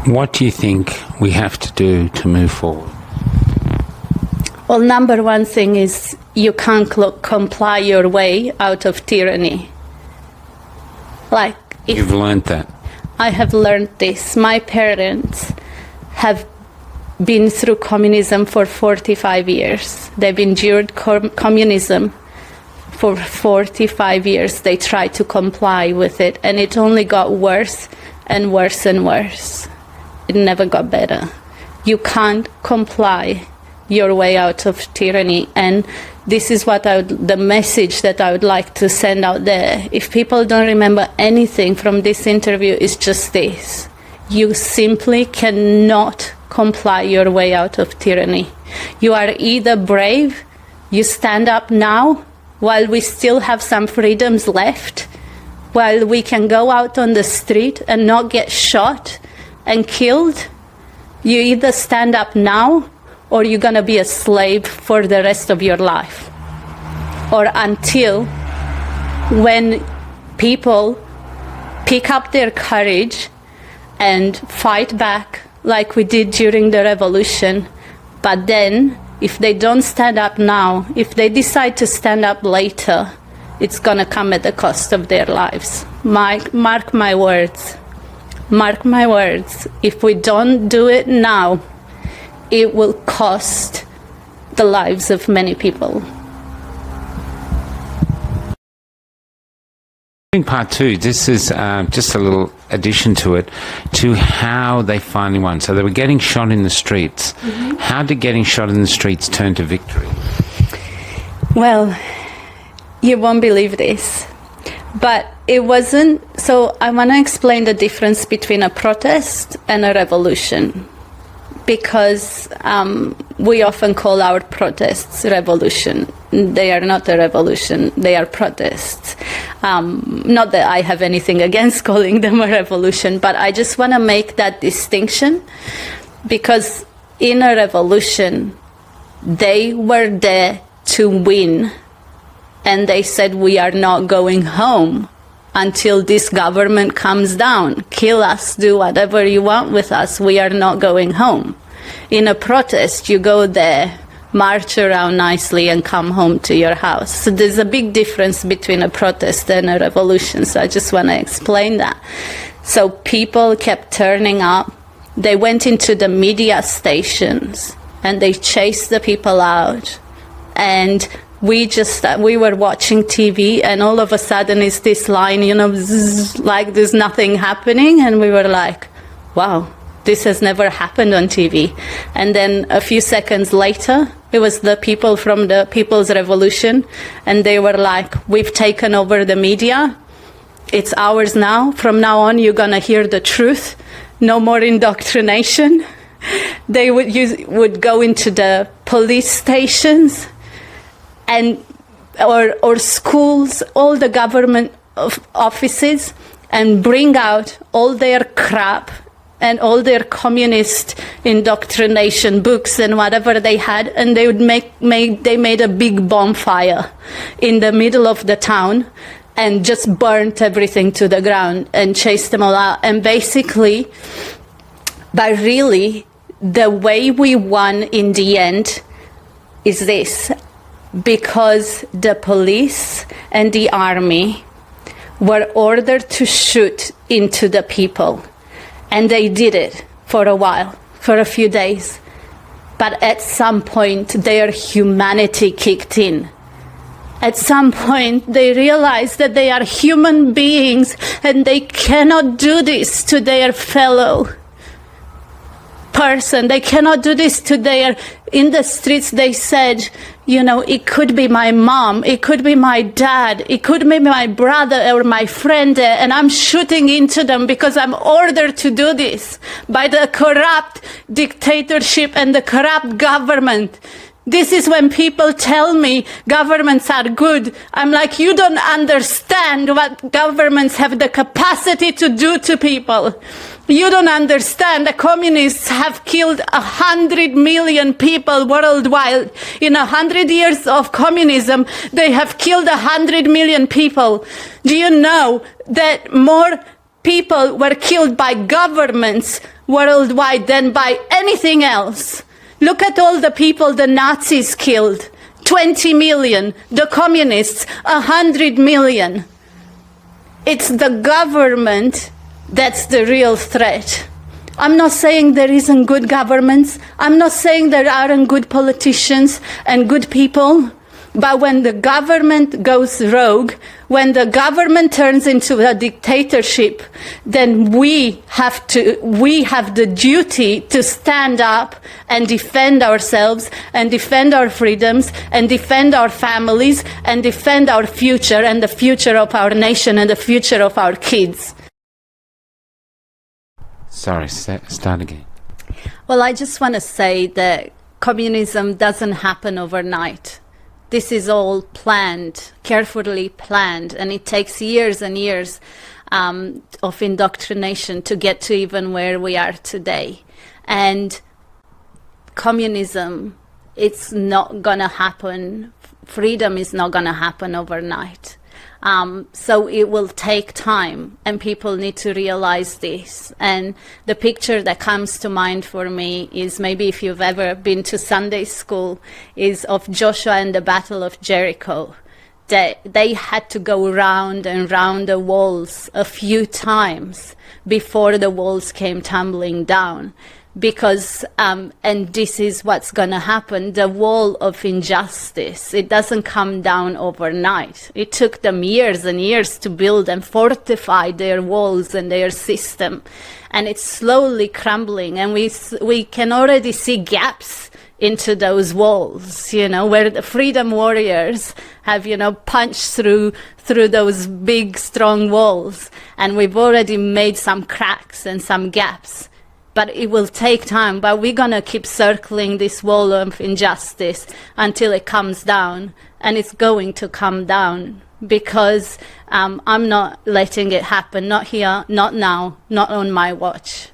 What do you think we have to do to move forward? Well, number one thing is you can't comply your way out of tyranny. Like, You've learned that. I have learned this. My parents have been through communism for 45 years. They've endured communism for 45 years. They tried to comply with it, and it only got worse and worse and worse. It never got better. You can't comply your way out of tyranny, and this is what the message that I would like to send out there. If people don't remember anything from this interview, it's just this: you simply cannot comply your way out of tyranny. You are either brave, you stand up now while we still have some freedoms left, while we can go out on the street and not get shot and killed. You either stand up now or you're going to be a slave for the rest of your life. Or until when people pick up their courage and fight back like we did during the revolution. But then, if they don't stand up now, if they decide to stand up later, it's going to come at the cost of their lives. Mark my words. Mark my words. If we don't do it now, it will cost the lives of many people. In part two, this is just a little addition to it, to how they finally won. So they were getting shot in the streets. Mm-hmm. How did getting shot in the streets turn to victory? Well, you won't believe this, but it wasn't. So I want to explain the difference between a protest and a revolution, because we often call our protests revolution. They are not a revolution, they are protests. Not that I have anything against calling them a revolution, but I just want to make that distinction, because in a revolution, they were there to win, and they said, we are not going home until this government comes down. Kill us, do whatever you want with us, we are not going home. In a protest, you go there, march around nicely, and come home to your house. So there's a big difference between a protest and a revolution. So I just want to explain that. So people kept turning up. They went into the media stations and they chased the people out. And we were watching TV, and all of a sudden it's this line, zzz, like there's nothing happening. And we were like, wow, this has never happened on TV. And then a few seconds later, it was the people from the People's Revolution, and they were like, we've taken over the media. It's ours now. From now on, you're going to hear the truth. No more indoctrination. They would go into the police stations and or schools, all the government offices, and bring out all their crap and all their communist indoctrination books and whatever they had, and they would they made a big bonfire in the middle of the town and just burnt everything to the ground and chased them all out. And basically, but really, the way we won in the end is this: because the police and the army were ordered to shoot into the people. And they did it for a while, for a few days. But at some point, their humanity kicked in. At some point, they realized that they are human beings and they cannot do this to their fellow person. They cannot do this to their... In the streets, they said, it could be my mom, it could be my dad, it could be my brother or my friend, and I'm shooting into them because I'm ordered to do this by the corrupt dictatorship and the corrupt government. This is when people tell me governments are good. I'm like, you don't understand what governments have the capacity to do to people. You don't understand. The communists have killed 100 million people worldwide. In 100 years of communism, they have killed 100 million people. Do you know that more people were killed by governments worldwide than by anything else. Look at all the people the Nazis killed. 20 million. The communists, 100 million. It's the government that's the real threat. I'm not saying there isn't good governments. I'm not saying there aren't good politicians and good people. But when the government goes rogue, when the government turns into a dictatorship, then we have the duty to stand up and defend ourselves and defend our freedoms and defend our families and defend our future and the future of our nation and the future of our kids. Sorry, start again. Well, I just want to say that communism doesn't happen overnight. This is all planned, carefully planned, and it takes years and years of indoctrination to get to even where we are today. And communism, it's not going to happen. Freedom is not going to happen overnight. So it will take time, and people need to realize this. And the picture that comes to mind for me is, maybe if you've ever been to Sunday school, is of Joshua and the Battle of Jericho. They had to go round and round the walls a few times before the walls came tumbling down. Because, and this is what's going to happen, the wall of injustice, it doesn't come down overnight. It took them years and years to build and fortify their walls and their system. And it's slowly crumbling, and we can already see gaps into those walls, where the freedom warriors have, punched through those big, strong walls. And we've already made some cracks and some gaps. But it will take time, but we're going to keep circling this wall of injustice until it comes down, and it's going to come down, because I'm not letting it happen, not here, not now, not on my watch.